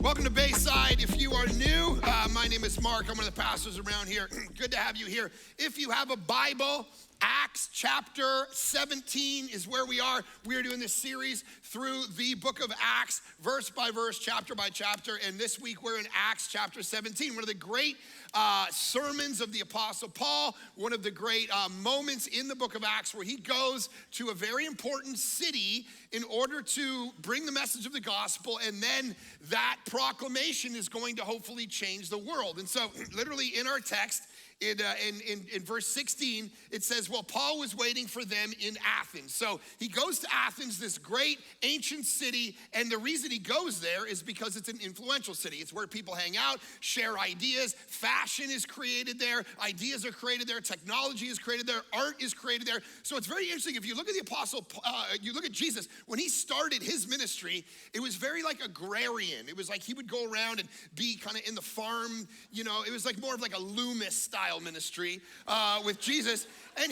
Welcome to Bayside. If you are new, my name is Mark. I'm one of the pastors around here. Good to have you here. If you have a Bible, Acts chapter 17 is where we are. We're doing this series through the book of Acts, verse by verse, chapter by chapter. And this week we're in Acts chapter 17, one of the great sermons of the Apostle Paul, one of the great moments in the book of Acts where he goes to a very important city in order to bring the message of the gospel, and then that proclamation is going to hopefully change the world. And so literally in our text, in verse 16, it says, well, Paul was waiting for them in Athens. So he goes to Athens, this great ancient city, and the reason he goes there is because it's an influential city. It's where people hang out, share ideas, fashion is created there, ideas are created there, technology is created there, art is created there. So it's very interesting. If you look at the apostle, you look at Jesus, when he started his ministry, it was very like agrarian. It was like he would go around and be kind of in the farm, it was like more of like a Loomis style ministry with Jesus. And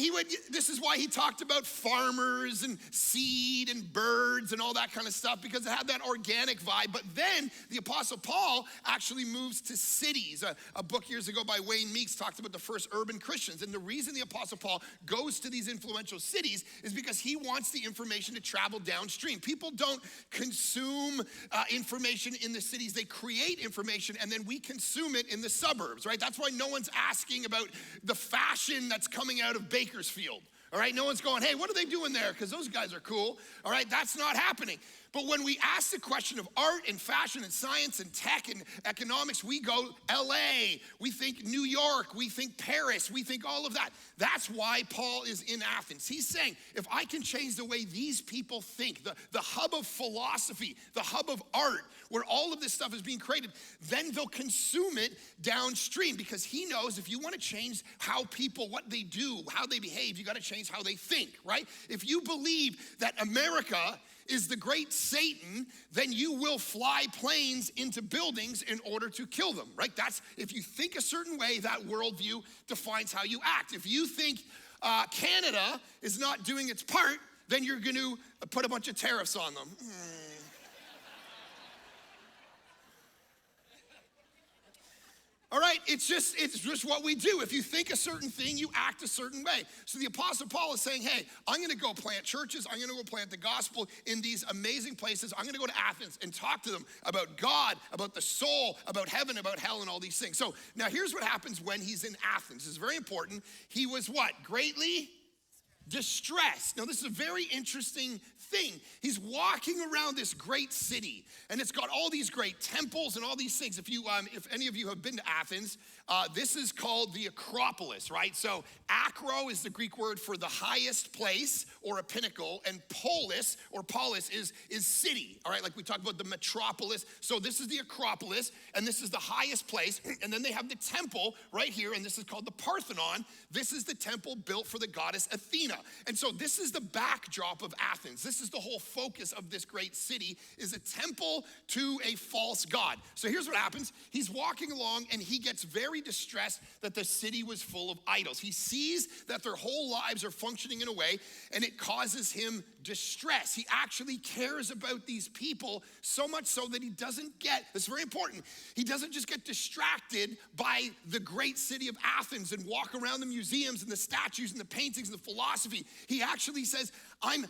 this is why he talked about farmers and seed and birds and all that kind of stuff, because it had that organic vibe. But then the Apostle Paul actually moves to cities. A book years ago by Wayne Meeks talked about the first urban Christians. And the reason the Apostle Paul goes to these influential cities is because he wants the information to travel downstream. People don't consume information in the cities. They create information and then we consume it in the suburbs, right? That's why no one's asking about the fashion that's coming out of Bakersfield. All right, no one's going, hey, what are they doing there? Because those guys are cool. All right, that's not happening. But when we ask the question of art and fashion and science and tech and economics, we go LA, we think New York, we think Paris, we think all of that. That's why Paul is in Athens. He's saying, if I can change the way these people think, the hub of philosophy, the hub of art, where all of this stuff is being created, then they'll consume it downstream, because he knows if you want to change how people, what they do, how they behave, you got to change how they think, right? If you believe that America is the great Satan, then you will fly planes into buildings in order to kill them, right? That's, if you think a certain way, that worldview defines how you act. If you think Canada is not doing its part, then you're going to put a bunch of tariffs on them. All right, it's just what we do. If you think a certain thing, you act a certain way. So the Apostle Paul is saying, hey, I'm gonna go plant churches. I'm gonna go plant the gospel in these amazing places. I'm gonna go to Athens and talk to them about God, about the soul, about heaven, about hell, and all these things. So now here's what happens when he's in Athens. This is very important. He was what? Greatly distressed. Now this is a very interesting thing. He's walking around this great city, and it's got all these great temples and all these things. If any of you have been to Athens, this is called the Acropolis, right? So acro is the Greek word for the highest place or a pinnacle, and polis or polis is city, all right? Like we talked about the metropolis. So this is the Acropolis, and this is the highest place. And then they have the temple right here, and this is called the Parthenon. This is the temple built for the goddess Athena. And so this is the backdrop of Athens. This is the whole focus of this great city, is a temple to a false god. So here's what happens. He's walking along and he gets very distressed that the city was full of idols. He sees that their whole lives are functioning in a way, and it causes him distress. He actually cares about these people so much so that he doesn't get, this is very important, he doesn't just get distracted by the great city of Athens and walk around the museums and the statues and the paintings and the philosophy. He actually says, I'm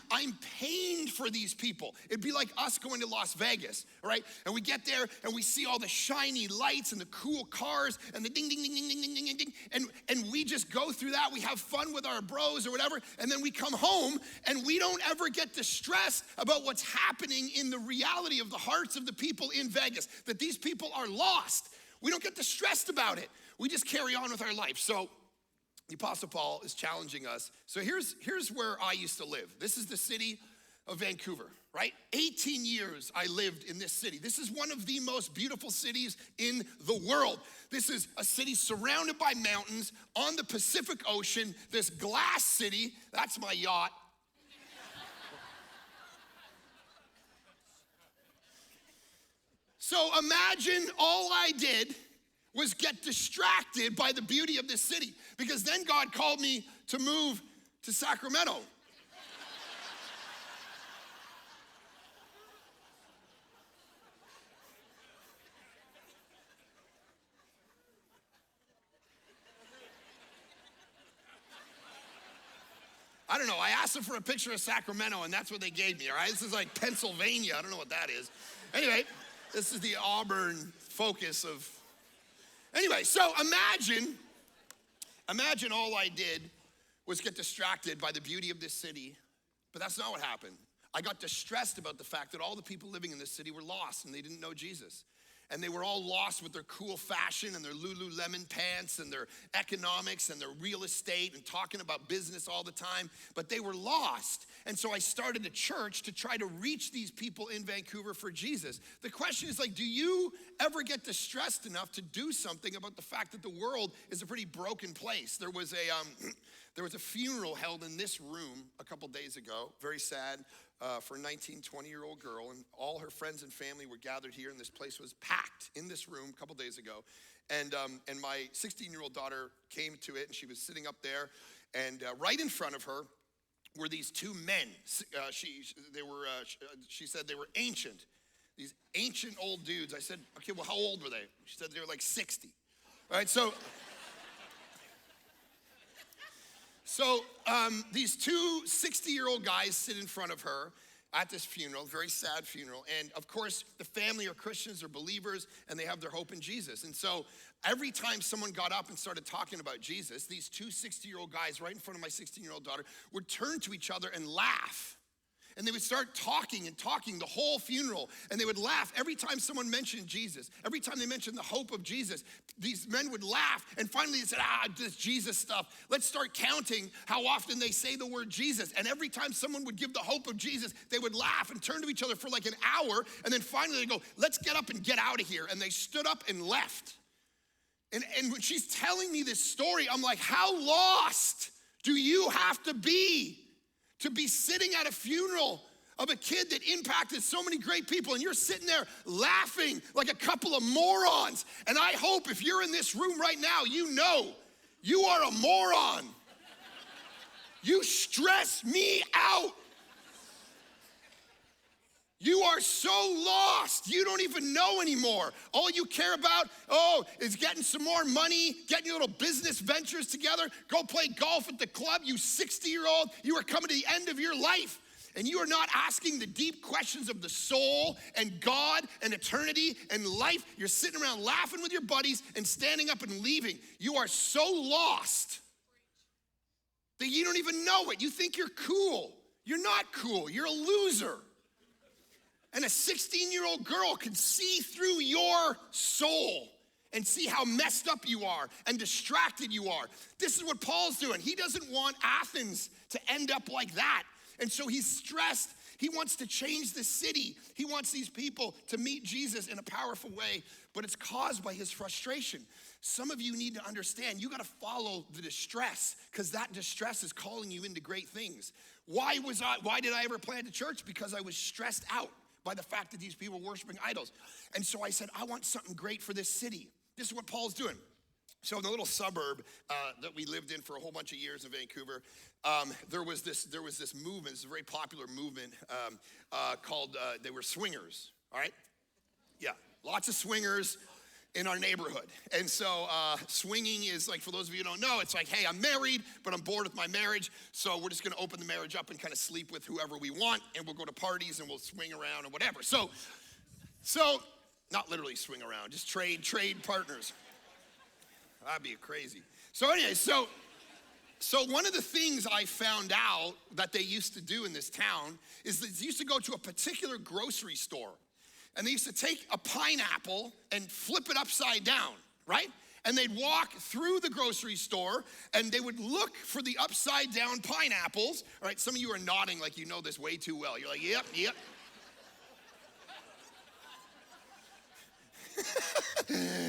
pained for these people. It'd be like us going to Las Vegas, right? And we get there and we see all the shiny lights and the cool cars and the ding, ding, ding, ding, ding, ding, ding, ding. And we just go through that. We have fun with our bros or whatever. And then we come home and we don't ever get distressed about what's happening in the reality of the hearts of the people in Vegas, that these people are lost. We don't get distressed about it. We just carry on with our life. So the Apostle Paul is challenging us. So here's where I used to live. This is the city of Vancouver, right? 18 years I lived in this city. This is one of the most beautiful cities in the world. This is a city surrounded by mountains on the Pacific Ocean, this glass city. That's my yacht. So imagine all I did was get distracted by the beauty of this city, because then God called me to move to Sacramento. I don't know. I asked them for a picture of Sacramento, and that's what they gave me, all right? This is like Pennsylvania. I don't know what that is. Anyway, this is the Auburn focus of... Anyway, so imagine all I did was get distracted by the beauty of this city, but that's not what happened. I got distressed about the fact that all the people living in this city were lost and they didn't know Jesus. And they were all lost with their cool fashion and their Lululemon pants and their economics and their real estate and talking about business all the time, but they were lost. And so I started a church to try to reach these people in Vancouver for Jesus. The question is like, do you ever get distressed enough to do something about the fact that the world is a pretty broken place? There was a funeral held in this room a couple days ago, very sad, for a 19, 20-year-old girl, and all her friends and family were gathered here, and this place was packed in this room a couple days ago. And my 16-year-old daughter came to it, and she was sitting up there, and right in front of her were these two men. She said they were ancient, these ancient old dudes. I said, okay, well, how old were they? She said they were like 60. All right, so these two 60-year-old guys sit in front of her at this funeral, very sad funeral. And of course, the family are Christians, they're believers, and they have their hope in Jesus. And so every time someone got up and started talking about Jesus, these two 60-year-old guys right in front of my 16-year-old daughter would turn to each other and laugh. And they would start talking the whole funeral. And they would laugh every time someone mentioned Jesus. Every time they mentioned the hope of Jesus, these men would laugh. And finally they said, this Jesus stuff. Let's start counting how often they say the word Jesus. And every time someone would give the hope of Jesus, they would laugh and turn to each other for like an hour. And then finally they go, let's get up and get out of here. And they stood up and left. And when she's telling me this story, I'm like, how lost do you have to be sitting at a funeral of a kid that impacted so many great people, and you're sitting there laughing like a couple of morons? And I hope if you're in this room right now, you know you are a moron. You stress me out. You are so lost, you don't even know anymore. All you care about, is getting some more money, getting your little business ventures together, go play golf at the club. You 60-year-old, you are coming to the end of your life, and you are not asking the deep questions of the soul and God and eternity and life. You're sitting around laughing with your buddies and standing up and leaving. You are so lost that you don't even know it. You think you're cool. You're not cool, you're a loser. And a 16-year-old girl can see through your soul and see how messed up you are and distracted you are. This is what Paul's doing. He doesn't want Athens to end up like that. And so he's stressed. He wants to change the city. He wants these people to meet Jesus in a powerful way, but it's caused by his frustration. Some of you need to understand, you got to follow the distress, because that distress is calling you into great things. Why did I ever plant a church? Because I was stressed out by the fact that these people were worshiping idols. And so I said, I want something great for this city. This is what Paul's doing. So in the little suburb that we lived in for a whole bunch of years in Vancouver, there was this movement, this very popular movement called, they were swingers, all right? Yeah, lots of swingers in our neighborhood. And so swinging is like, for those of you who don't know, it's like, hey, I'm married, but I'm bored with my marriage, so we're just gonna open the marriage up and kind of sleep with whoever we want, and we'll go to parties and we'll swing around and whatever. So not literally swing around, just trade partners. That'd be crazy. So anyway, so one of the things I found out that they used to do in this town is they used to go to a particular grocery store, and they used to take a pineapple and flip it upside down, right? And they'd walk through the grocery store and they would look for the upside down pineapples. All right, some of you are nodding like you know this way too well. You're like, yep.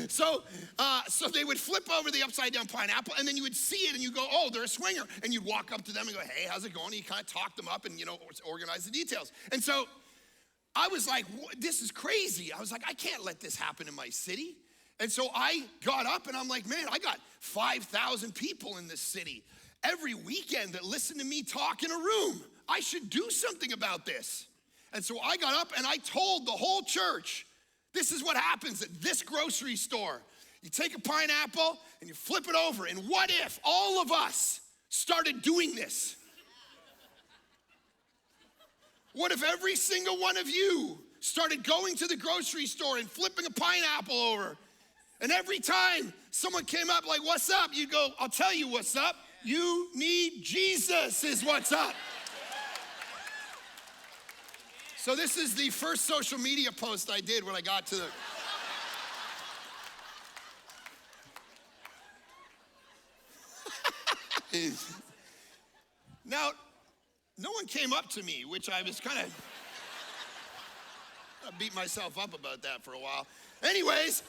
So they would flip over the upside down pineapple, and then you would see it and you go, oh, they're a swinger. And you'd walk up to them and go, hey, how's it going? And you kind of talk them up and, organize the details. And so I was like, this is crazy. I was like, I can't let this happen in my city. And so I got up and I'm like, man, I got 5,000 people in this city every weekend that listen to me talk in a room. I should do something about this. And so I got up and I told the whole church, this is what happens at this grocery store. You take a pineapple and you flip it over. And what if all of us started doing this? What if every single one of you started going to the grocery store and flipping a pineapple over? And every time someone came up like, what's up? You'd go, I'll tell you what's up. You need Jesus is what's up. So this is the first social media post I did when I got to the... Now, no one came up to me, which I was kind of... I beat myself up about that for a while. Anyways...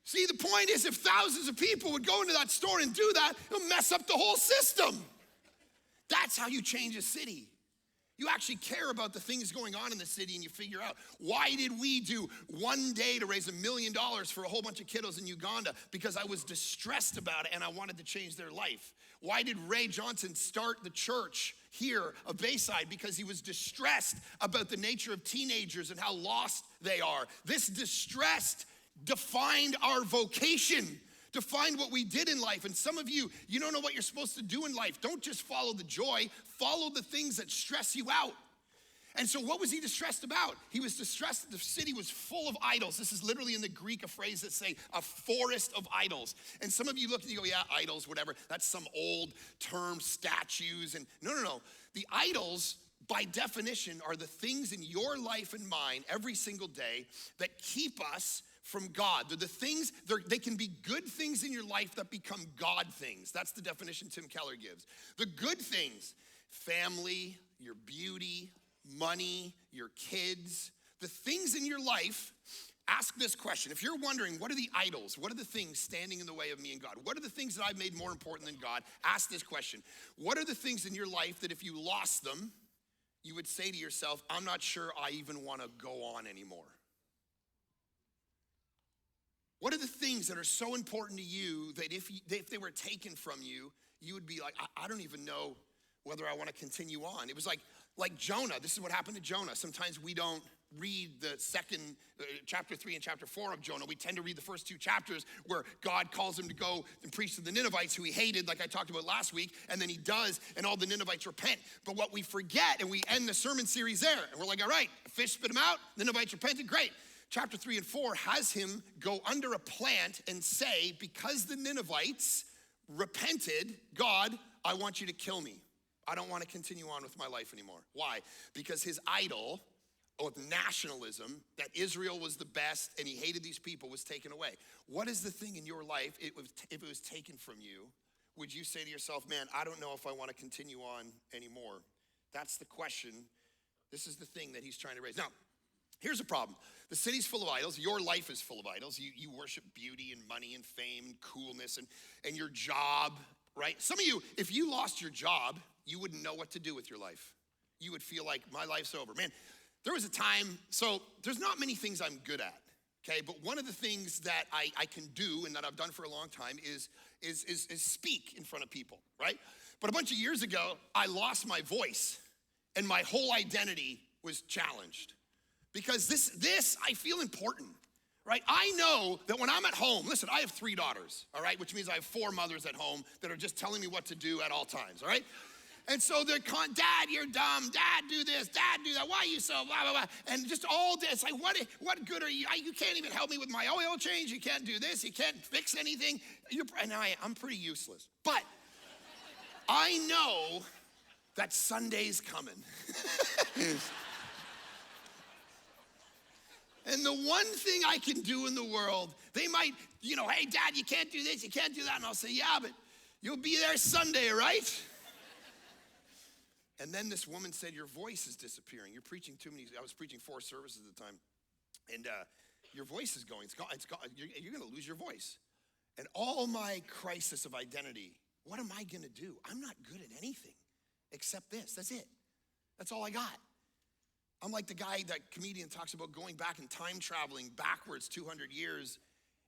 See, the point is, if thousands of people would go into that store and do that, it'll mess up the whole system. That's how you change a city. You actually care about the things going on in the city, and you figure out, why did we do one day to raise $1 million for a whole bunch of kiddos in Uganda? Because I was distressed about it and I wanted to change their life. Why did Ray Johnson start the church here of Bayside? Because he was distressed about the nature of teenagers and how lost they are. This distressed defined our vocation, defined what we did in life. And some of you, you don't know what you're supposed to do in life. Don't just follow the joy, follow the things that stress you out. And so what was he distressed about? He was distressed that the city was full of idols. This is literally in the Greek a phrase that say a forest of idols. And some of you look and you go, yeah, idols, whatever. That's some old term, statues. And no. The idols, by definition, are the things in your life and mine every single day that keep us from God. They're the things, they can be good things in your life that become God things. That's the definition Tim Keller gives. The good things, family, your beauty, money, your kids, the things in your life. Ask this question. If you're wondering, what are the idols? What are the things standing in the way of me and God? What are the things that I've made more important than God? Ask this question. What are the things in your life that if you lost them, you would say to yourself, I'm not sure I even want to go on anymore? What are the things that are so important to you that if they were taken from you, you would be like, I don't even know whether I want to continue on. It was like Jonah. This is what happened to Jonah. Sometimes we don't read the second, chapter 3 and chapter 4 of Jonah. We tend to read the first 2 chapters where God calls him to go and preach to the Ninevites who he hated, like I talked about last week, and then he does, and all the Ninevites repent. But what we forget, and we end the sermon series there, and we're like, all right, a fish spit him out, the Ninevites repented, great. Chapter 3 and 4 has him go under a plant and say, because the Ninevites repented, God, I want you to kill me. I don't want to continue on with my life anymore. Why? Because his idol of nationalism, that Israel was the best and he hated these people, was taken away. What is the thing in your life, if it was taken from you, would you say to yourself, man, I don't know if I want to continue on anymore? That's the question. This is the thing that he's trying to raise. Now, here's the problem. The city's full of idols. Your life is full of idols. You worship beauty and money and fame and coolness and your job, right? Some of you, if you lost your job, you wouldn't know what to do with your life. You would feel like my life's over. Man, there was a time, so there's not many things I'm good at, okay? But one of the things that I can do and that I've done for a long time is speak in front of people, right? But a bunch of years ago, I lost my voice and my whole identity was challenged. Because this, I feel important, right? I know that when I'm at home, listen, I have 3 daughters, all right? Which means I have 4 mothers at home that are just telling me what to do at all times, all right? And so they're, Dad, you're dumb. Dad, do this. Dad, do that. Why are you so blah, blah, blah. And just all this, like, what good are you? You can't even help me with my oil change. You can't do this. You can't fix anything. And I'm pretty useless. But I know that Sunday's coming. And the one thing I can do in the world, they might, hey, Dad, you can't do this, you can't do that. And I'll say, yeah, but you'll be there Sunday, right? And then this woman said, your voice is disappearing. You're preaching too many. I was preaching 4 services at the time. And your voice is going. It's gone. You're going to lose your voice. And all my crisis of identity, what am I going to do? I'm not good at anything except this. That's it. That's all I got. I'm like the guy, that comedian talks about going back and time traveling backwards 200 years,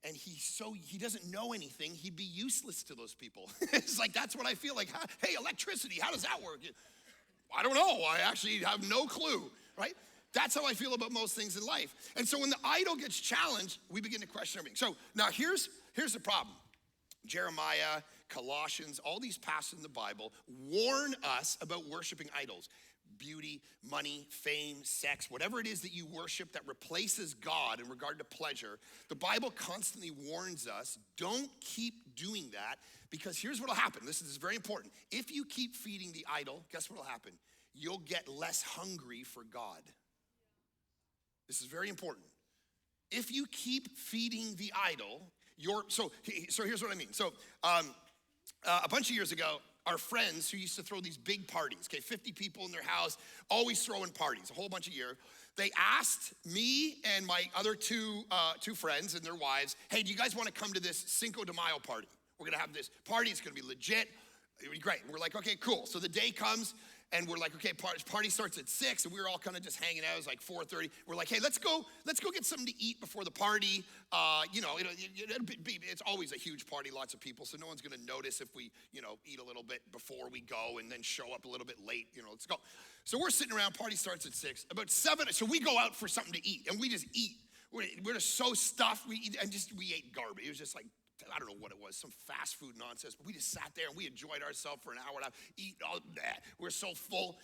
and he doesn't know anything. He'd be useless to those people. It's like, that's what I feel like. Hey, electricity, how does that work? I don't know. I actually have no clue, right? That's how I feel about most things in life. And so when the idol gets challenged, we begin to question everything. So now here's the problem. Jeremiah, Colossians, all these passages in the Bible warn us about worshiping idols. Beauty, money, fame, sex, whatever it is that you worship that replaces God in regard to pleasure, the Bible constantly warns us, don't keep doing that, because here's what'll happen. This is very important. If you keep feeding the idol, guess what'll happen? You'll get less hungry for God. This is very important. If you keep feeding the idol, so here's what I mean. So a bunch of years ago, our friends who used to throw these big parties, 50 people in their house, always throwing parties, a whole bunch a year. They asked me and my other two friends and their wives, hey, do you guys want to come to this Cinco de Mayo party? We're gonna have this party, it's gonna be legit, it'll be great. And we're like, okay, cool. So the day comes, and we're like, okay, party starts at 6, and we were all kind of just hanging out. It was like 4:30. We're like, hey, let's go get something to eat before the party. It's always a huge party, lots of people, so no one's gonna notice if we, eat a little bit before we go and then show up a little bit late. Let's go. So we're sitting around. Party starts at 6. About 7, so we go out for something to eat, and we just eat. We're just so stuffed. We eat, and we ate garbage. It was just like, I don't know what it was, some fast food nonsense, but we just sat there and we enjoyed ourselves for an hour and a half, eat all that. We're so full.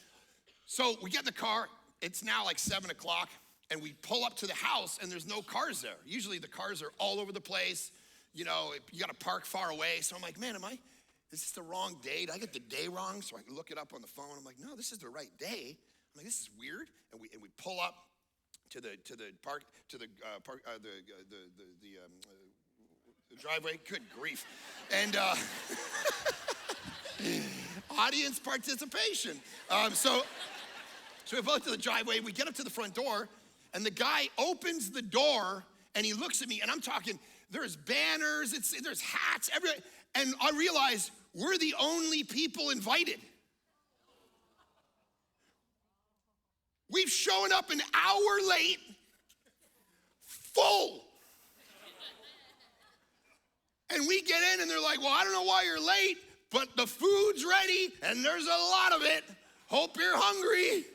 So we get in the car, it's now like 7 o'clock, and we pull up to the house and there's no cars there. Usually the cars are all over the place. You gotta park far away. So I'm like, man, is this the wrong day? Did I get the day wrong? So I look it up on the phone. I'm like, no, this is the right day. I'm like, this is weird. And we pull up to the driveway. Good grief. And audience participation. So we pull up to the driveway, we get up to the front door, and the guy opens the door and he looks at me, and I'm talking, there's banners, there's hats, everywhere. And I realize we're the only people invited. We've shown up an hour late, full. And we get in and they're like, well, I don't know why you're late, but the food's ready and there's a lot of it. Hope you're hungry.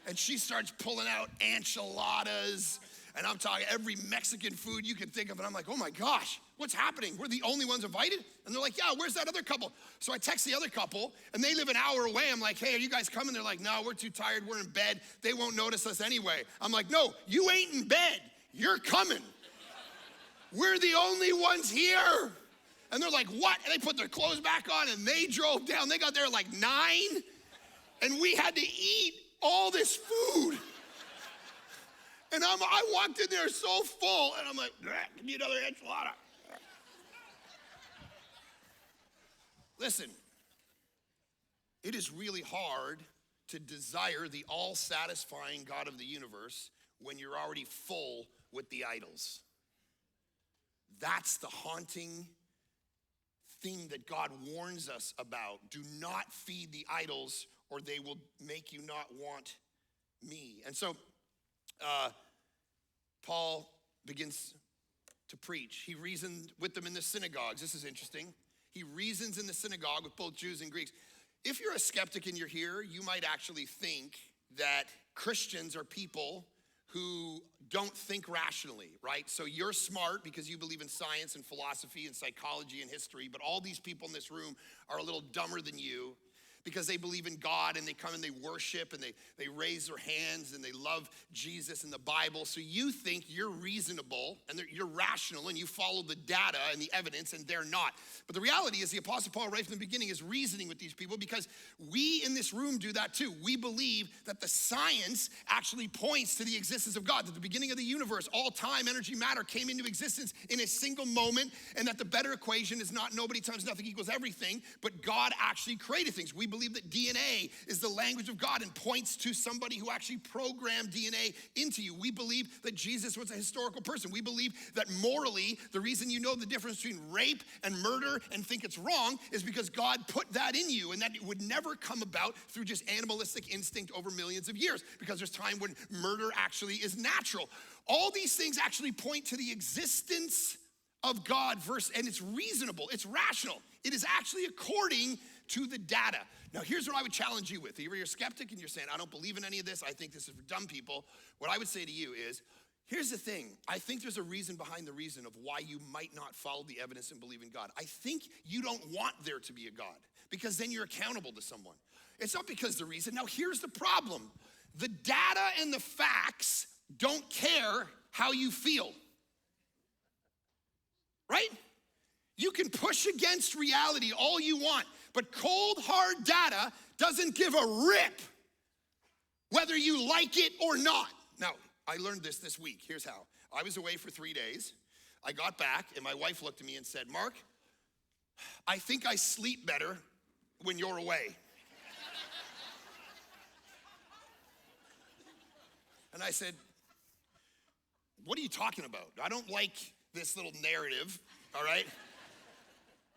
And she starts pulling out enchiladas, and I'm talking every Mexican food you can think of. And I'm like, oh my gosh, what's happening? We're the only ones invited? And they're like, yeah, where's that other couple? So I text the other couple, and they live an hour away. I'm like, hey, are you guys coming? They're like, no, we're too tired, we're in bed. They won't notice us anyway. I'm like, no, you ain't in bed, you're coming. We're the only ones here. And they're like, what? And they put their clothes back on and they drove down. They got there at like 9, and we had to eat all this food. And I walked in there so full, and I'm like, give me another enchilada. Listen, it is really hard to desire the all-satisfying God of the universe when you're already full with the idols. That's the haunting thing that God warns us about. Do not feed the idols, or they will make you not want me. And so Paul begins to preach. He reasoned with them in the synagogues. This is interesting. He reasons in the synagogue with both Jews and Greeks. If you're a skeptic and you're here, you might actually think that Christians are people who don't think rationally, right? So you're smart because you believe in science and philosophy and psychology and history, but all these people in this room are a little dumber than you because they believe in God, and they come and they worship, and they raise their hands, and they love Jesus and the Bible. So you think you're reasonable and you're rational, and you follow the data and the evidence, and they're not. But the reality is the Apostle Paul right from the beginning is reasoning with these people, because we in this room do that too. We believe that the science actually points to the existence of God, that the beginning of the universe, all time, energy, matter came into existence in a single moment, and that the better equation is not nobody times nothing equals everything, but God actually created things. We believe that DNA is the language of God and points to somebody who actually programmed DNA into you. We believe that Jesus was a historical person. We believe that morally, the reason you know the difference between rape and murder and think it's wrong is because God put that in you, and that it would never come about through just animalistic instinct over millions of years, because there's time when murder actually is natural. All these things actually point to the existence of God, and it's reasonable, it's rational. It is actually according to the data. Now, here's what I would challenge you with. Either you're a skeptic and you're saying, I don't believe in any of this, I think this is for dumb people. What I would say to you is, Here's the thing. I think there's a reason behind the reason of why you might not follow the evidence and believe in God. I think you don't want there to be a God because then you're accountable to someone. It's not because the reason. Now, here's the problem. The data and the facts don't care how you feel. Right? You can push against reality all you want, but cold, hard data doesn't give a rip whether you like it or not. Now, I learned this week. Here's how. I was away for 3 days. I got back, and my wife looked at me and said, Mark, I think I sleep better when you're away. And I said, what are you talking about? I don't like this little narrative, all right?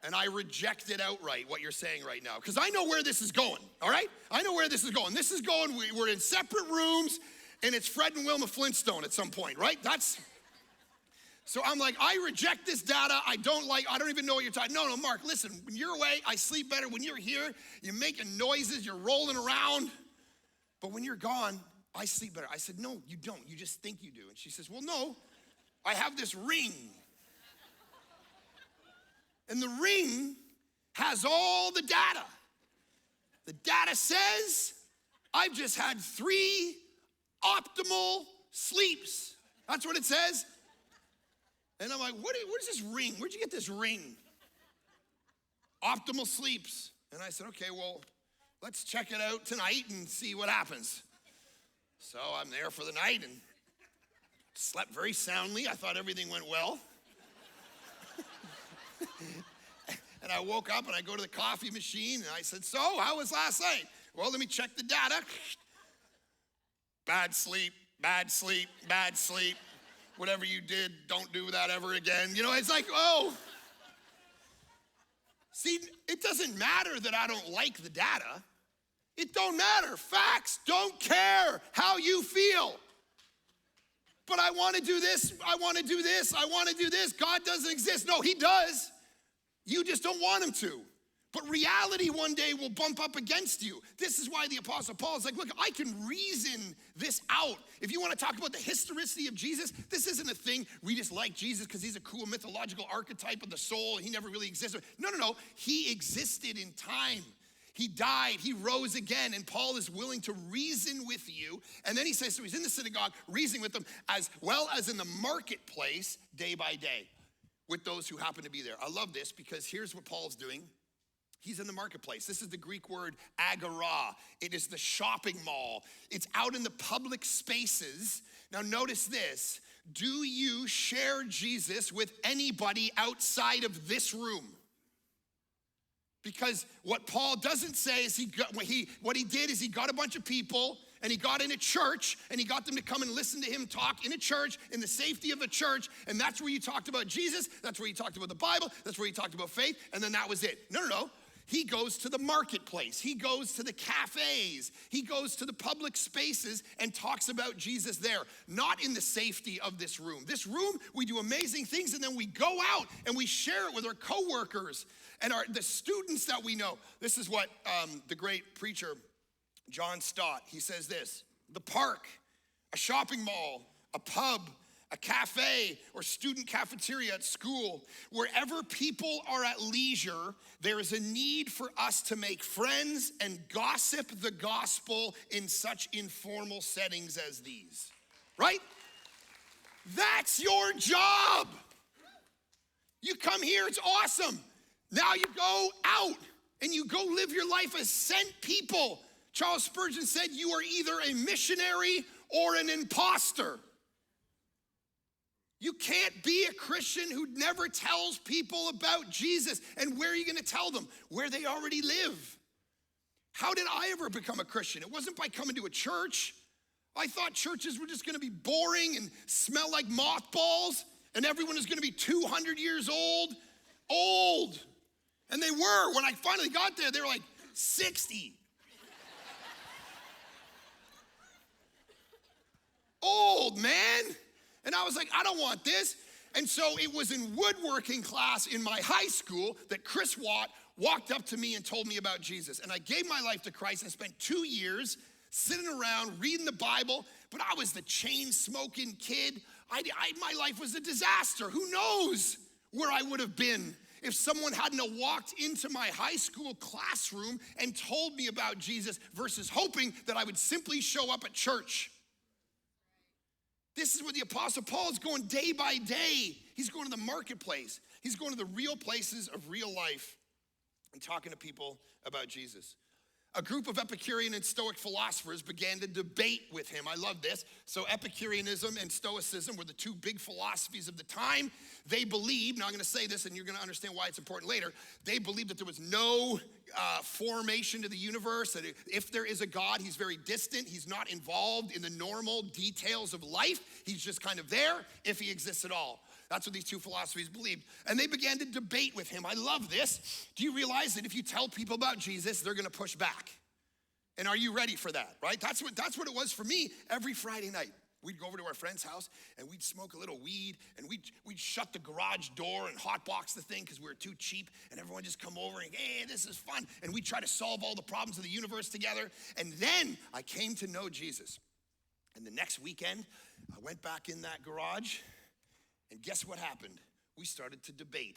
And I reject it outright, what you're saying right now, because I know where this is going, all right? I know where this is going. This is going, we're in separate rooms, and it's Fred and Wilma Flintstone at some point, right? So I'm like, I reject this data. I don't even know what you're talking. No, Mark, listen, when you're away, I sleep better. When you're here, you're making noises, you're rolling around. But when you're gone, I sleep better. I said, no, you don't. You just think you do. And she says, well, no, I have this ring. And the ring has all the data. The data says I've just had 3 optimal sleeps. That's what it says. And I'm like, what is this ring? Where'd you get this ring? Optimal sleeps. And I said, okay, well, let's check it out tonight and see what happens. So I'm there for the night and slept very soundly. I thought everything went well. And I woke up and I go to the coffee machine and I said, so how was last night? Well, let me check the data. Bad sleep, bad sleep, bad sleep. Whatever you did, don't do that ever again. You know, it's like, oh. See, it doesn't matter that I don't like the data. It don't matter. Facts don't care how you feel. But I want to do this, I want to do this, I want to do this. God doesn't exist. No, he does. You just don't want him to. But reality one day will bump up against you. This is why the Apostle Paul is like, look, I can reason this out. If you want to talk about the historicity of Jesus, this isn't a thing we just like Jesus because he's a cool mythological archetype of the soul and he never really existed. No. He existed in time. He died, he rose again, and Paul is willing to reason with you. And then he says, so he's in the synagogue, reasoning with them, as well as in the marketplace, day by day, with those who happen to be there. I love this because here's what Paul's doing. He's in the marketplace. This is the Greek word agora. It is the shopping mall. It's out in the public spaces. Now notice this. Do you share Jesus with anybody outside of this room? Because what Paul doesn't say is what he did is he got a bunch of people and he got in a church and he got them to come and listen to him talk in a church, in the safety of a church, and that's where you talked about Jesus, that's where you talked about the Bible, that's where you talked about faith, and then that was it. No. He goes to the marketplace. He goes to the cafes. He goes to the public spaces and talks about Jesus there, not in the safety of this room. This room, we do amazing things, and then we go out and we share it with our coworkers and the students that we know. This is what the great preacher, John Stott, he says this: the park, a shopping mall, a pub, a cafe or student cafeteria at school, wherever people are at leisure, there is a need for us to make friends and gossip the gospel in such informal settings as these, right? That's your job. You come here, it's awesome. Now you go out and you go live your life as sent people. Charles Spurgeon said, you are either a missionary or an imposter. You can't be a Christian who never tells people about Jesus. And where are you going to tell them? Where they already live. How did I ever become a Christian? It wasn't by coming to a church. I thought churches were just going to be boring and smell like mothballs, and everyone is going to be 200 years old. And they were. When I finally got there, they were like 60. Old, man. And I was like, I don't want this. And so it was in woodworking class in my high school that Chris Watt walked up to me and told me about Jesus. And I gave my life to Christ and spent 2 years sitting around reading the Bible. But I was the chain-smoking kid. My life was a disaster. Who knows where I would have been if someone hadn't walked into my high school classroom and told me about Jesus versus hoping that I would simply show up at church. This is what the Apostle Paul is going day by day. He's going to the marketplace. He's going to the real places of real life and talking to people about Jesus. A group of Epicurean and Stoic philosophers began to debate with him. I love this. So Epicureanism and Stoicism were the two big philosophies of the time. They believed, now I'm going to say this and you're going to understand why it's important later. They believed that there was no formation to the universe, that if there is a God, he's very distant. He's not involved in the normal details of life. He's just kind of there if he exists at all. That's what these two philosophies believed. And they began to debate with him. I love this. Do you realize that if you tell people about Jesus, they're gonna push back? And are you ready for that, right? That's what it was for me every Friday night. We'd go over to our friend's house and we'd smoke a little weed and we'd shut the garage door and hotbox the thing because we were too cheap, and everyone just come over and, hey, this is fun. And we'd try to solve all the problems of the universe together. And then I came to know Jesus. And the next weekend, I went back in that garage. And guess what happened? We started to debate.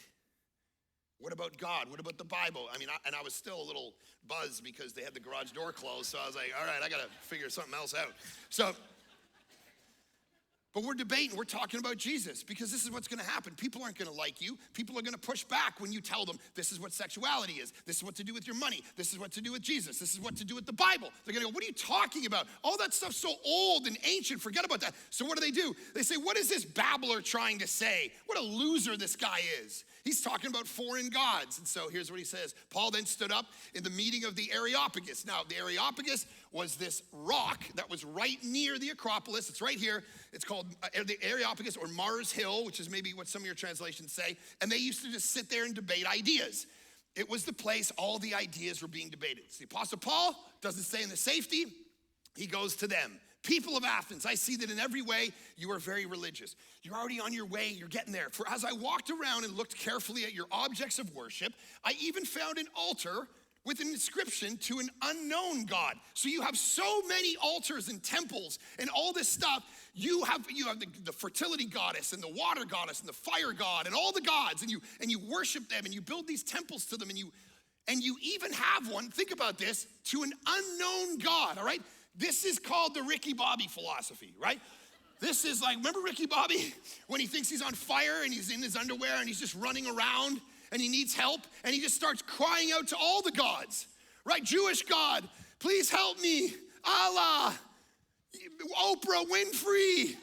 What about God? What about the Bible? I was still a little buzzed because they had the garage door closed. So I was like, all right, I got to figure something else out. But we're debating, we're talking about Jesus because this is what's gonna happen. People aren't gonna like you. People are gonna push back when you tell them this is what sexuality is. This is what to do with your money. This is what to do with Jesus. This is what to do with the Bible. They're gonna go, what are you talking about? All that stuff's so old and ancient, forget about that. So what do? They say, what is this babbler trying to say? What a loser this guy is. He's talking about foreign gods. And so here's what he says. Paul then stood up in the meeting of the Areopagus. Now, the Areopagus was this rock that was right near the Acropolis. It's right here. It's called the Areopagus or Mars Hill, which is maybe what some of your translations say. And they used to just sit there and debate ideas. It was the place all the ideas were being debated. So the Apostle Paul doesn't stay in the safety. He goes to them. People of Athens, I see that in every way you are very religious. You're already on your way, you're getting there. For as I walked around and looked carefully at your objects of worship, I even found an altar with an inscription to an unknown God. So you have so many altars and temples and all this stuff. You have the fertility goddess and the water goddess and the fire god and all the gods, and you worship them and you build these temples to them, and you even have one, think about this, to an unknown God, all right? This is called the Ricky Bobby philosophy, right? This is like, remember Ricky Bobby when he thinks he's on fire and he's in his underwear and he's just running around and he needs help and he just starts crying out to all the gods, right? Jewish God, please help me. Allah, Oprah Winfrey,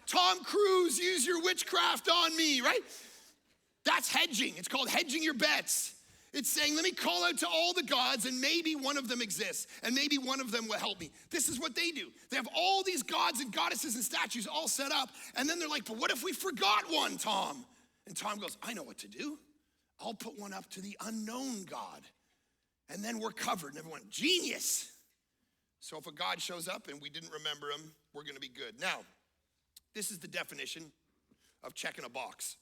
Tom Cruise, use your witchcraft on me, right? That's hedging. It's called hedging your bets. It's saying, let me call out to all the gods and maybe one of them exists and maybe one of them will help me. This is what they do. They have all these gods and goddesses and statues all set up, and then they're like, but what if we forgot one, Tom? And Tom goes, I know what to do. I'll put one up to the unknown God, and then we're covered. And everyone, genius. So if a God shows up and we didn't remember him, we're gonna be good. Now, this is the definition of checking a box.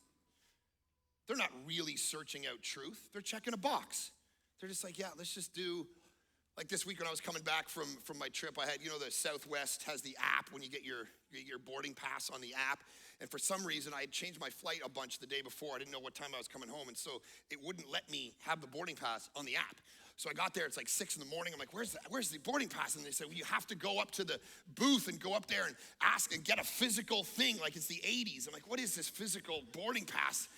They're not really searching out truth. They're checking a box. They're just like, yeah, let's just do, like this week when I was coming back from my trip, I had, the Southwest has the app when you get your boarding pass on the app. And for some reason, I had changed my flight a bunch the day before. I didn't know what time I was coming home. And so it wouldn't let me have the boarding pass on the app. So I got there, it's like 6 a.m. I'm like, where's the boarding pass? And they said, well, you have to go up to the booth and go up there and ask and get a physical thing like it's the 80s. I'm like, what is this physical boarding pass?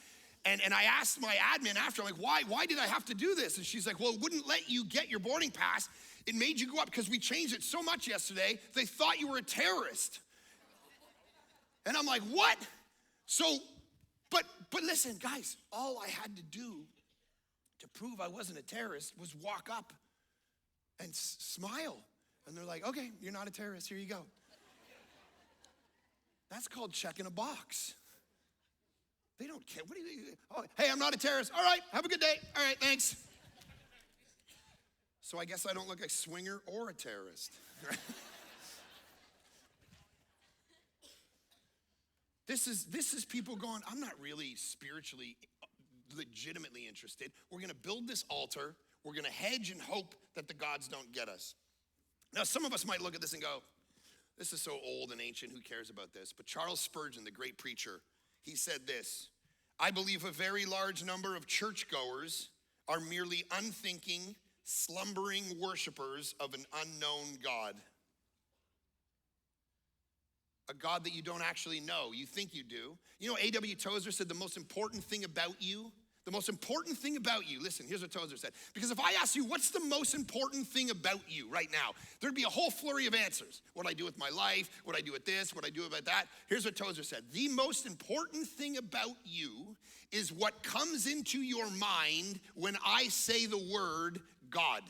And I asked my admin after, I'm like, why did I have to do this? And she's like, well, it wouldn't let you get your boarding pass. It made you go up because we changed it so much yesterday, they thought you were a terrorist. And I'm like, what? So, but listen, guys, all I had to do to prove I wasn't a terrorist was walk up and smile. And they're like, okay, you're not a terrorist, here you go. That's called checking a box. They don't care. What do you? Oh, hey, I'm not a terrorist. All right, have a good day. All right, thanks. So I guess I don't look like a swinger or a terrorist. This is people going, I'm not really spiritually, legitimately interested. We're gonna build this altar. We're gonna hedge and hope that the gods don't get us. Now, some of us might look at this and go, This is so old and ancient, who cares about this? But Charles Spurgeon, the great preacher, he said this: I believe a very large number of churchgoers are merely unthinking, slumbering worshipers of an unknown God. A God that you don't actually know. You think you do. You know, A.W. Tozer said the most important thing about you, listen, here's what Tozer said. Because if I ask you, what's the most important thing about you right now? There'd be a whole flurry of answers. What I do with my life, what I do with this, what I do about that. Here's what Tozer said. The most important thing about you is what comes into your mind when I say the word God.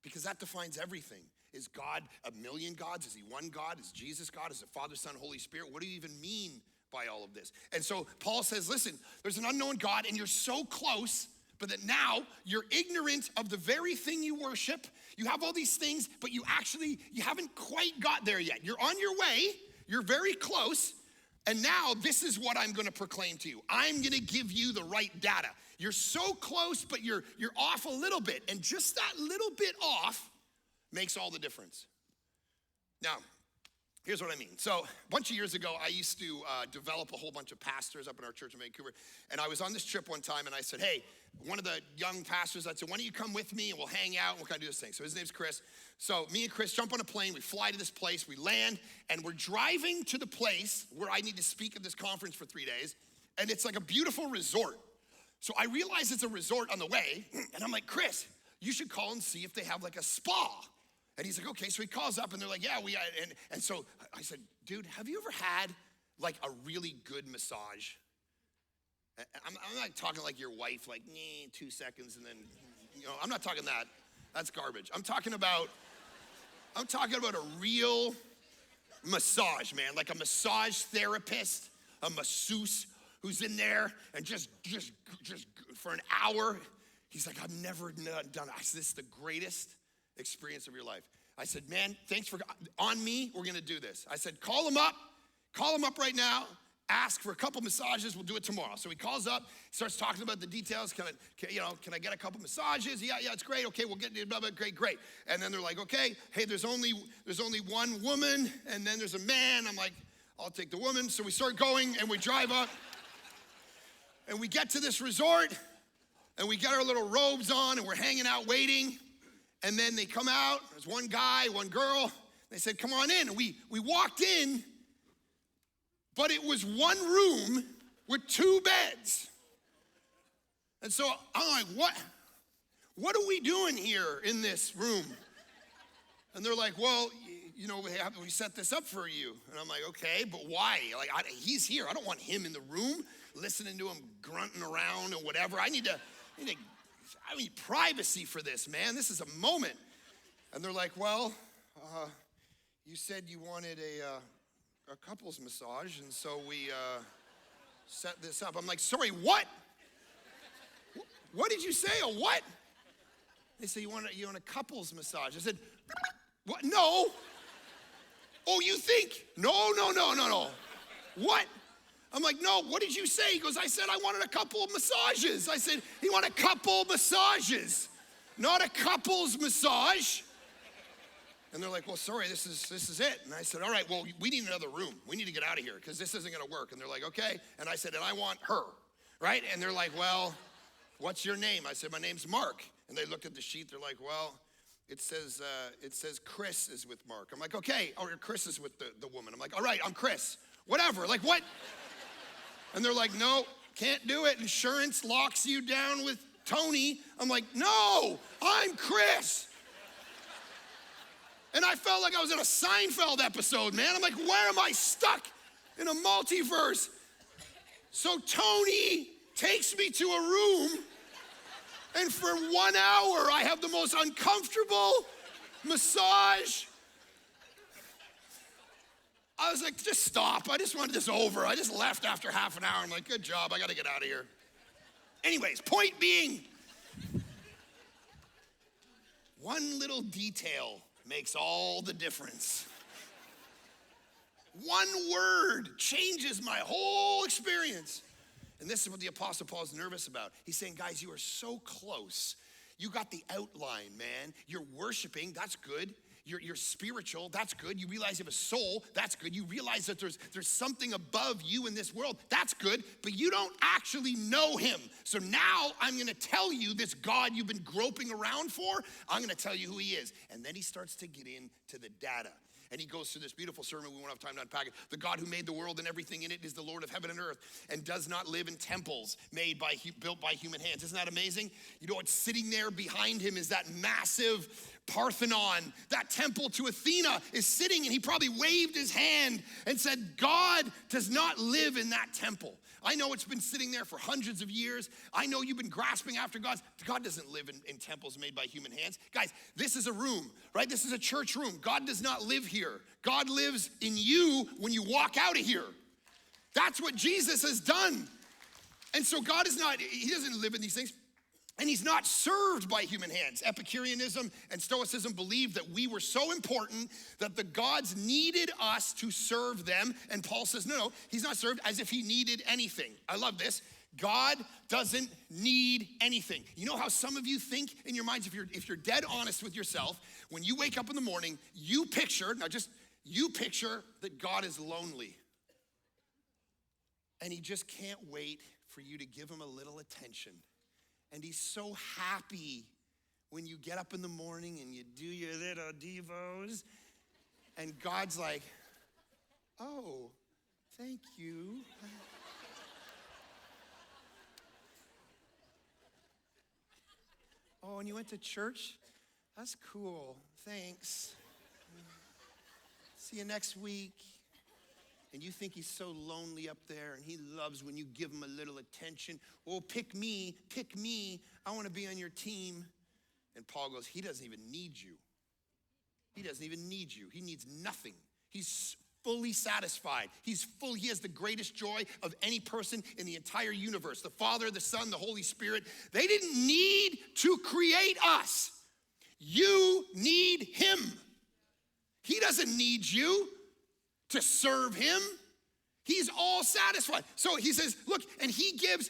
Because that defines everything. Is God a million gods? Is he one God? Is Jesus God? Is it Father, Son, Holy Spirit? What do you even mean by all of this? And so Paul says, listen, there's an unknown God and you're so close, but that now you're ignorant of the very thing you worship. You have all these things, but you haven't quite got there yet. You're on your way. You're very close. And now this is what I'm going to proclaim to you. I'm going to give you the right data. You're so close, but you're off a little bit. And just that little bit off makes all the difference. Now, here's what I mean. So a bunch of years ago, I used to develop a whole bunch of pastors up in our church in Vancouver. And I was on this trip one time and I said, hey, one of the young pastors, I said, why don't you come with me and we'll hang out and we'll kind of do this thing. So his name's Chris. So me and Chris jump on a plane, we fly to this place, we land, and we're driving to the place where I need to speak at this conference for 3 days. And it's like a beautiful resort. So I realize it's a resort on the way. And I'm like, Chris, you should call and see if they have like a spa. And he's like, okay, so he calls up and they're like, yeah, and so I said, dude, have you ever had like a really good massage? I'm not talking like your wife, like 2 seconds and then, I'm not talking that. That's garbage. I'm talking about a real massage, man, like a massage therapist, a masseuse who's in there and just for an hour. He's like, I've never done it. I said, this is the greatest experience of your life. I said, man, thanks for, on me, we're gonna do this. I said, call him up right now, ask for a couple massages, we'll do it tomorrow. So he calls up, starts talking about the details, can I get a couple massages? Yeah, it's great, okay, we'll get it, blah, blah, great. And then they're like, okay, hey, there's only one woman, and then there's a man. I'm like, I'll take the woman. So we start going, and we drive up, and we get to this resort, and we get our little robes on, and we're hanging out waiting. And then they come out, there's one guy, one girl. They said, come on in. And we walked in, but it was one room with 2 beds. And so I'm like, what are we doing here in this room? And they're like, well, we set this up for you. And I'm like, okay, but why? Like, he's here. I don't want him in the room listening to him grunting around or whatever. I need privacy for this, man. This is a moment. And they're like, well, you said you wanted a couples massage, and so we set this up. I'm like, sorry, what? What did you say? A what? They say, you want a couples massage. I said, what? No. Oh, you think? No. What? I'm like, no, what did you say? He goes, I said I wanted a couple of massages. I said, you want a couple massages, not a couples massage. And they're like, well, sorry, this is it. And I said, all right, well, we need another room. We need to get out of here because this isn't gonna work. And they're like, okay. And I said, and I want her, right? And they're like, well, what's your name? I said, my name's Mark. And they looked at the sheet. They're like, well, it says Chris is with Mark. I'm like, okay, or Chris is with the woman. I'm like, all right, I'm Chris. Whatever, like what? And they're like, no, can't do it. Insurance locks you down with Tony. I'm like, no, I'm Chris. And I felt like I was in a Seinfeld episode, man. I'm like, where am I stuck in a multiverse? So Tony takes me to a room, and for 1 hour, I have the most uncomfortable massage. I was like, just stop. I just wanted this over. I just left after half an hour. I'm like, good job. I got to get out of here. Anyways, point being, one little detail makes all the difference. One word changes my whole experience. And this is what the Apostle Paul is nervous about. He's saying, guys, you are so close. You got the outline, man. You're worshiping. That's good. You're spiritual, that's good. You realize you have a soul, that's good. You realize that there's something above you in this world, that's good, but you don't actually know him. So now I'm gonna tell you this God you've been groping around for, I'm gonna tell you who he is. And then he starts to get into the data. And he goes through this beautiful sermon, we won't have time to unpack it. The God who made the world and everything in it is the Lord of heaven and earth and does not live in temples built by human hands. Isn't that amazing? You know what's sitting there behind him is that massive Parthenon. That temple to Athena is sitting, and he probably waved his hand and said, God does not live in that temple. I know it's been sitting there for hundreds of years. I know you've been grasping after God. God doesn't live in temples made by human hands. Guys, this is a room, right? This is a church room. God does not live here. God lives in you when you walk out of here. That's what Jesus has done. And so God is not, he doesn't live in these things. And he's not served by human hands. Epicureanism and Stoicism believed that we were so important that the gods needed us to serve them. And Paul says, no, he's not served as if he needed anything. I love this. God doesn't need anything. You know how some of you think in your minds, if you're dead honest with yourself, when you wake up in the morning, you picture that God is lonely. And he just can't wait for you to give him a little attention. And he's so happy when you get up in the morning and you do your little devos. And God's like, oh, thank you. Oh, and you went to church? That's cool, thanks. See you next week. And you think he's so lonely up there, and he loves when you give him a little attention. Oh, pick me, I wanna be on your team. And Paul goes, he doesn't even need you. He doesn't even need you. He needs nothing. He's fully satisfied. He has the greatest joy of any person in the entire universe. The Father, the Son, the Holy Spirit. They didn't need to create us. You need him. He doesn't need you to serve him. He's all satisfied. So he says, look, and he gives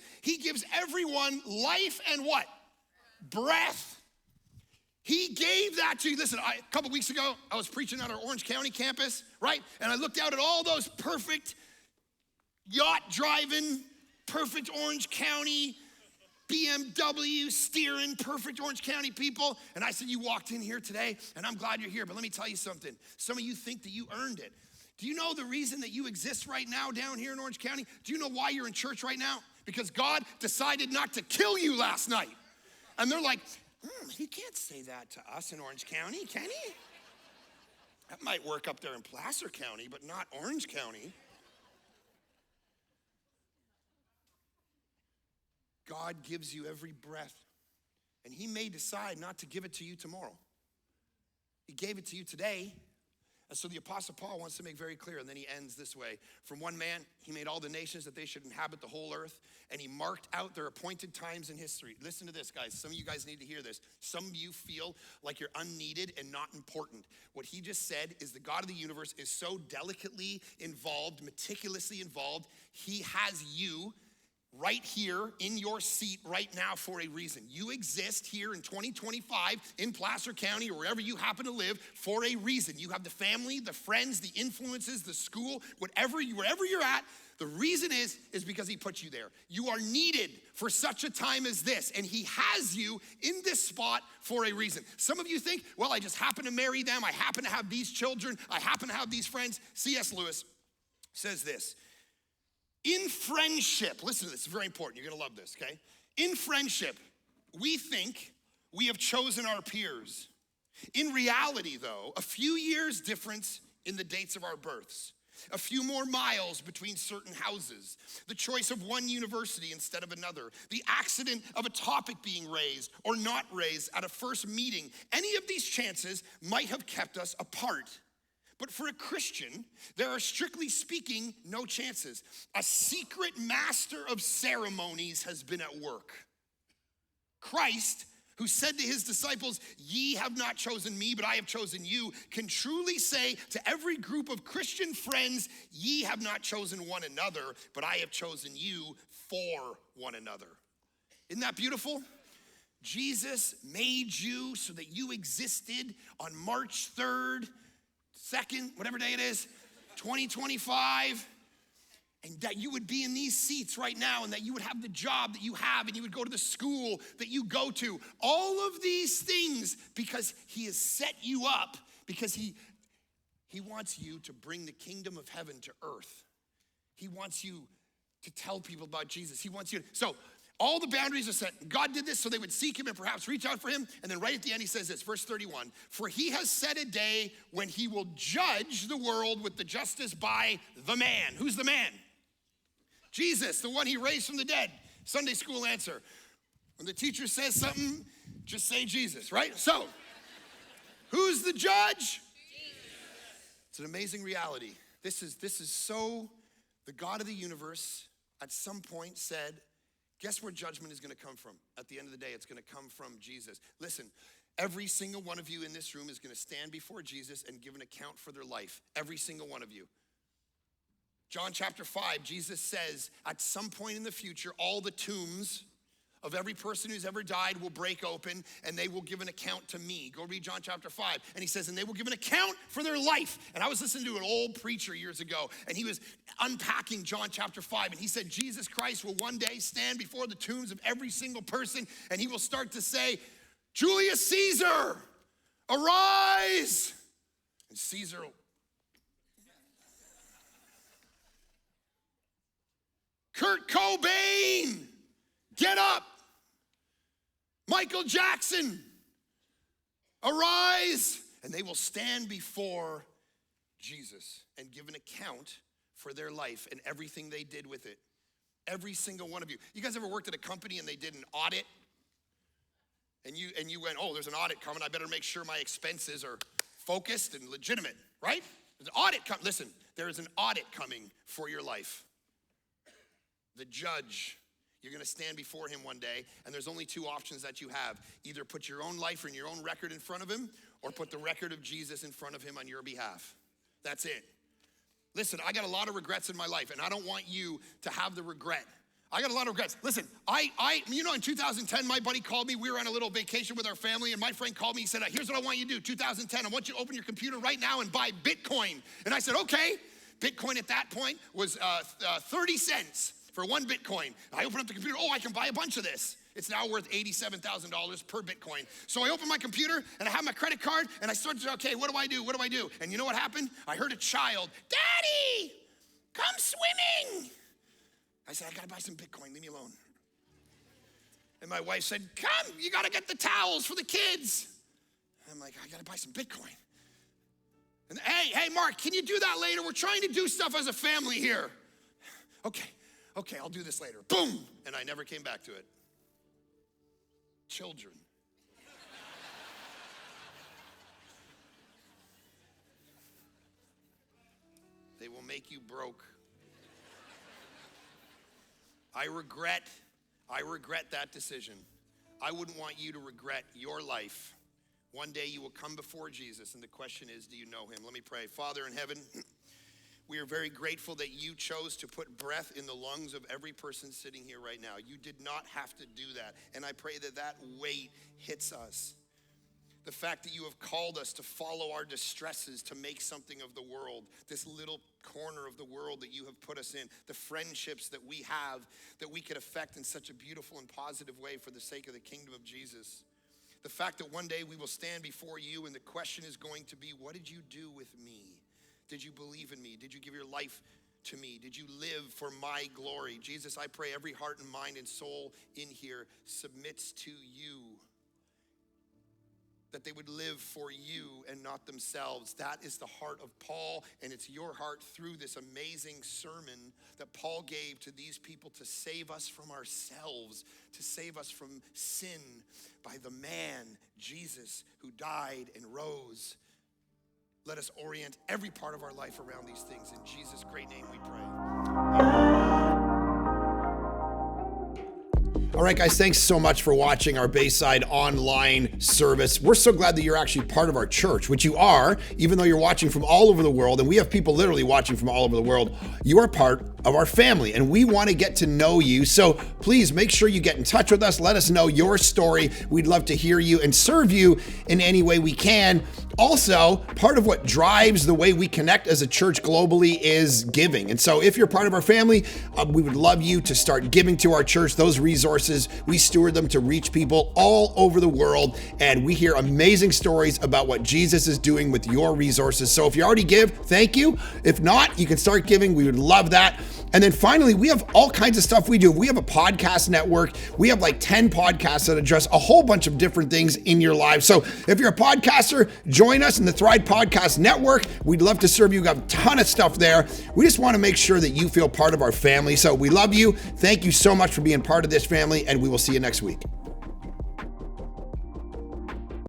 everyone life and what? Breath. He gave that to you. Listen, a couple weeks ago, I was preaching on our Orange County campus, right? And I looked out at all those perfect yacht driving, perfect Orange County, BMW steering, perfect Orange County people. And I said, you walked in here today, and I'm glad you're here, but let me tell you something. Some of you think that you earned it. Do you know the reason that you exist right now down here in Orange County? Do you know why you're in church right now? Because God decided not to kill you last night. And they're like, he can't say that to us in Orange County, can he? That might work up there in Placer County, but not Orange County. God gives you every breath, and he may decide not to give it to you tomorrow. He gave it to you today. And so the Apostle Paul wants to make very clear, and then he ends this way. From one man, he made all the nations that they should inhabit the whole earth, and he marked out their appointed times in history. Listen to this, guys. Some of you guys need to hear this. Some of you feel like you're unneeded and not important. What he just said is the God of the universe is so delicately involved, meticulously involved. He has you right here in your seat right now for a reason. You exist here in 2025 in Placer County or wherever you happen to live for a reason. You have the family, the friends, the influences, the school, wherever you're at. The reason is because he put you there. You are needed for such a time as this, and he has you in this spot for a reason. Some of you think, well, I just happen to marry them. I happen to have these children. I happen to have these friends. C.S. Lewis says this. In friendship, listen to this, it's very important. You're gonna love this, okay? In friendship, we think we have chosen our peers. In reality, though, a few years difference in the dates of our births, a few more miles between certain houses, the choice of one university instead of another, the accident of a topic being raised or not raised at a first meeting, any of these chances might have kept us apart. But for a Christian, there are, strictly speaking, no chances. A secret master of ceremonies has been at work. Christ, who said to his disciples, ye have not chosen me, but I have chosen you, can truly say to every group of Christian friends, ye have not chosen one another, but I have chosen you for one another. Isn't that beautiful? Jesus made you so that you existed on March 3rd, 2nd, whatever day it is, 2025, and that you would be in these seats right now, and that you would have the job that you have, and you would go to the school that you go to. All of these things because he has set you up, because he wants you to bring the kingdom of heaven to earth. He wants you to tell people about Jesus. He wants you to, so all the boundaries are set. God did this so they would seek him and perhaps reach out for him. And then right at the end he says this, verse 31, for he has set a day when he will judge the world with the justice by the man. Who's the man? Jesus, the one he raised from the dead. Sunday school answer. When the teacher says something, just say Jesus, right? So, who's the judge? Jesus. It's an amazing reality. This is so, the God of the universe at some point said, guess where judgment is going to come from? At the end of the day, it's going to come from Jesus. Listen, every single one of you in this room is going to stand before Jesus and give an account for their life. Every single one of you. John chapter 5, Jesus says, at some point in the future, all the tombs of every person who's ever died will break open, and they will give an account to me. Go read John chapter 5. And he says, and they will give an account for their life. And I was listening to an old preacher years ago, and he was unpacking John chapter 5. And he said, Jesus Christ will one day stand before the tombs of every single person, and he will start to say, Julius Caesar, arise. And Caesar will, Kurt Cobain, get up. Michael Jackson, arise. And they will stand before Jesus and give an account for their life and everything they did with it. Every single one of you. You guys ever worked at a company and they did an audit? And you went, oh, there's an audit coming. I better make sure my expenses are focused and legitimate, right? There's an audit coming. Listen, there is an audit coming for your life. The judge, you're going to stand before him one day, and there's only two options that you have. Either put your own life and your own record in front of him, or put the record of Jesus in front of him on your behalf. That's it. Listen, I got a lot of regrets in my life, and I don't want you to have the regret. I got a lot of regrets. Listen, in 2010, my buddy called me. We were on a little vacation with our family, and my friend called me. He said, here's what I want you to do. 2010, I want you to open your computer right now and buy Bitcoin. And I said, okay. Bitcoin at that point was 30 cents. For one Bitcoin. I open up the computer, I can buy a bunch of this. It's now worth $87,000 per Bitcoin. So I open my computer and I have my credit card and I start to, okay, what do I do? And you know what happened? I heard a child, Daddy, come swimming. I said, I gotta buy some Bitcoin, leave me alone. And my wife said, come, you gotta get the towels for the kids. I'm like, I gotta buy some Bitcoin. And hey, Mark, can you do that later? We're trying to do stuff as a family here. Okay, I'll do this later. Boom! And I never came back to it. Children. They will make you broke. I regret that decision. I wouldn't want you to regret your life. One day you will come before Jesus, and the question is, do you know him? Let me pray. Father in heaven, we are very grateful that you chose to put breath in the lungs of every person sitting here right now. You did not have to do that. And I pray that weight hits us. The fact that you have called us to follow our distresses, to make something of the world, this little corner of the world that you have put us in, the friendships that we have, that we could affect in such a beautiful and positive way for the sake of the kingdom of Jesus. The fact that one day we will stand before you and the question is going to be, what did you do with me? Did you believe in me? Did you give your life to me? Did you live for my glory? Jesus, I pray every heart and mind and soul in here submits to you, that they would live for you and not themselves. That is the heart of Paul, and it's your heart through this amazing sermon that Paul gave to these people to save us from ourselves, to save us from sin by the man, Jesus, who died and rose. Let us orient every part of our life around these things. In Jesus' great name we pray. All right, guys, thanks so much for watching our Bayside online service. We're so glad that you're actually part of our church, which you are, even though you're watching from all over the world, and we have people literally watching from all over the world. You are part of our family, and we want to get to know you. So please make sure you get in touch with us. Let us know your story. We'd love to hear you and serve you in any way we can. Also, part of what drives the way we connect as a church globally is giving. And so if you're part of our family, we would love you to start giving to our church. Those resources, we steward them to reach people all over the world. And we hear amazing stories about what Jesus is doing with your resources. So if you already give, thank you. If not, you can start giving. We would love that. And then finally, we have all kinds of stuff we do. We have a podcast network. We have like 10 podcasts that address a whole bunch of different things in your life. So if you're a podcaster, join us in the Thrive Podcast Network. We'd love to serve you. We've got a ton of stuff there. We just want to make sure that you feel part of our family. So we love you. Thank you so much for being part of this family, and we will see you next week.